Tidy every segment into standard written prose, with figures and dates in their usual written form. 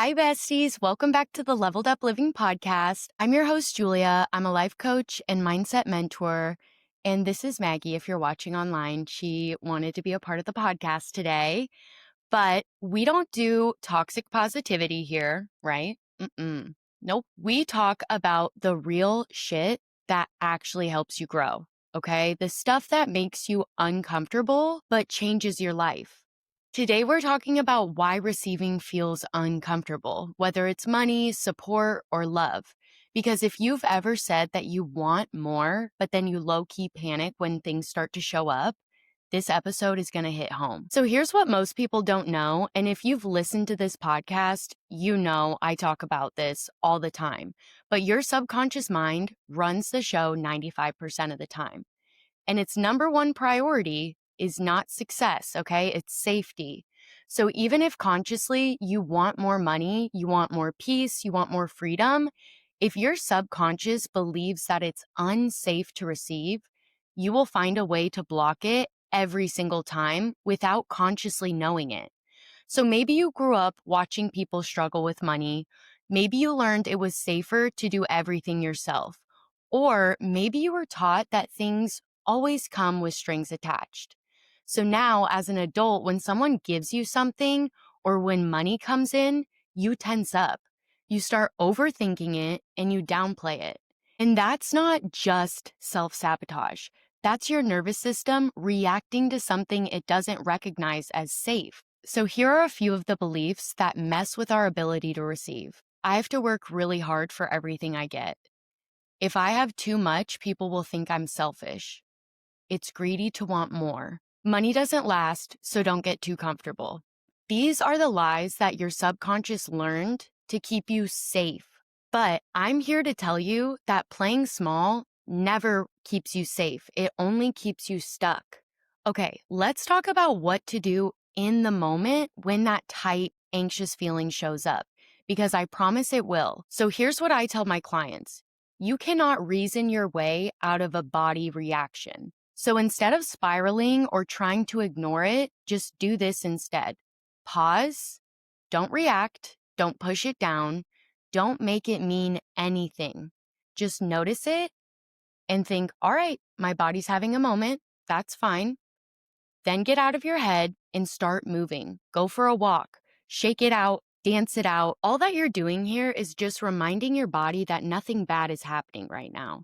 Hi, besties. Welcome back to the Leveled Up Living podcast. I'm your host, Julia. I'm a life coach and mindset mentor. And this is Maggie. If you're watching online, she wanted to be a part of the podcast today. But we don't do toxic positivity here, right? Nope. We talk about the real shit that actually helps you grow, okay? The stuff that makes you uncomfortable but changes your life. Today, we're talking about why receiving feels uncomfortable, whether it's money, support, or love. Because if you've ever said that you want more, but then you low-key panic when things start to show up, this episode is going to hit home. So here's what most people don't know. And if you've listened to this podcast, you know I talk about this all the time. But your subconscious mind runs the show 95% of the time. And its number one priority is not success, okay? It's safety. So even if consciously you want more money, you want more peace, you want more freedom, if your subconscious believes that it's unsafe to receive, you will find a way to block it every single time without consciously knowing it. So maybe you grew up watching people struggle with money. Maybe you learned it was safer to do everything yourself. Or maybe you were taught that things always come with strings attached. So now, as an adult, when someone gives you something or when money comes in, you tense up. You start overthinking it and you downplay it. And that's not just self-sabotage. That's your nervous system reacting to something it doesn't recognize as safe. So here are a few of the beliefs that mess with our ability to receive. I have to work really hard for everything I get. If I have too much, people will think I'm selfish. It's greedy to want more. Money doesn't last, so don't get too comfortable. These are the lies that your subconscious learned to keep you safe. But I'm here to tell you that playing small never keeps you safe. It only keeps you stuck. Okay, let's talk about what to do in the moment when that tight, anxious feeling shows up, because I promise it will. So here's what I tell my clients. You cannot reason your way out of a body reaction. So instead of spiraling or trying to ignore it, just do this instead. Pause. Don't react. Don't push it down. Don't make it mean anything. Just notice it and think, all right, my body's having a moment. That's fine. Then get out of your head and start moving. Go for a walk. Shake it out. Dance it out. All that you're doing here is just reminding your body that nothing bad is happening right now.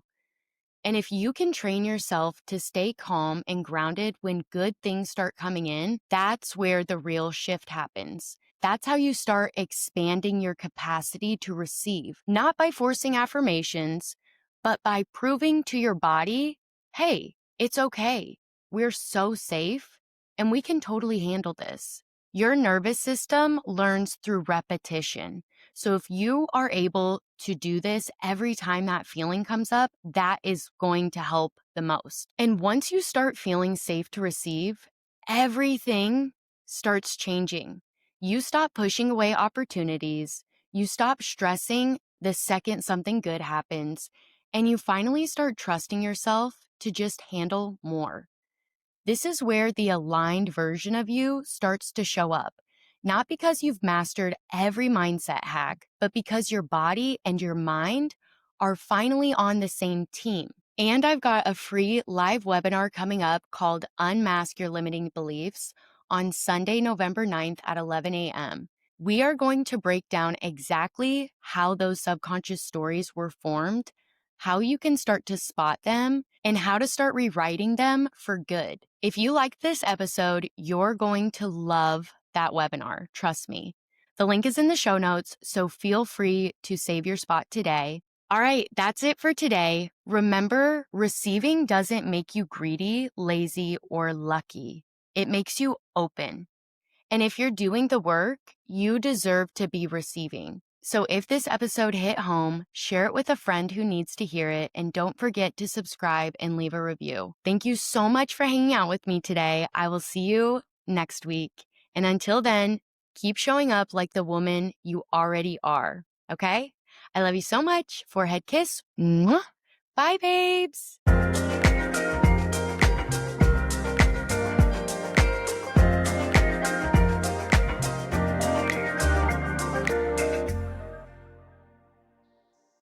And if you can train yourself to stay calm and grounded when good things start coming in, that's where the real shift happens. That's how you start expanding your capacity to receive, not by forcing affirmations, but by proving to your body, hey, it's okay. We're so safe and we can totally handle this. Your nervous system learns through repetition. So if you are able to do this every time that feeling comes up, that is going to help the most. And once you start feeling safe to receive, everything starts changing. You stop pushing away opportunities. You stop stressing the second something good happens, and you finally start trusting yourself to just handle more. This is where the aligned version of you starts to show up. Not because you've mastered every mindset hack, but because your body and your mind are finally on the same team. And I've got a free live webinar coming up called Unmask Your Limiting Beliefs on Sunday, November 9th at 11 a.m. We are going to break down exactly how those subconscious stories were formed, how you can start to spot them, and how to start rewriting them for good. If you like this episode, you're going to love that webinar. Trust me. The link is in the show notes, so feel free to save your spot today. All right, that's it for today. Remember, receiving doesn't make you greedy, lazy, or lucky. It makes you open. And if you're doing the work, you deserve to be receiving. So if this episode hit home, share it with a friend who needs to hear it, and don't forget to subscribe and leave a review. Thank you so much for hanging out with me today. I will see you next week. And until then, keep showing up like the woman you already are, okay? I love you so much. Forehead kiss. Mwah. Bye, babes.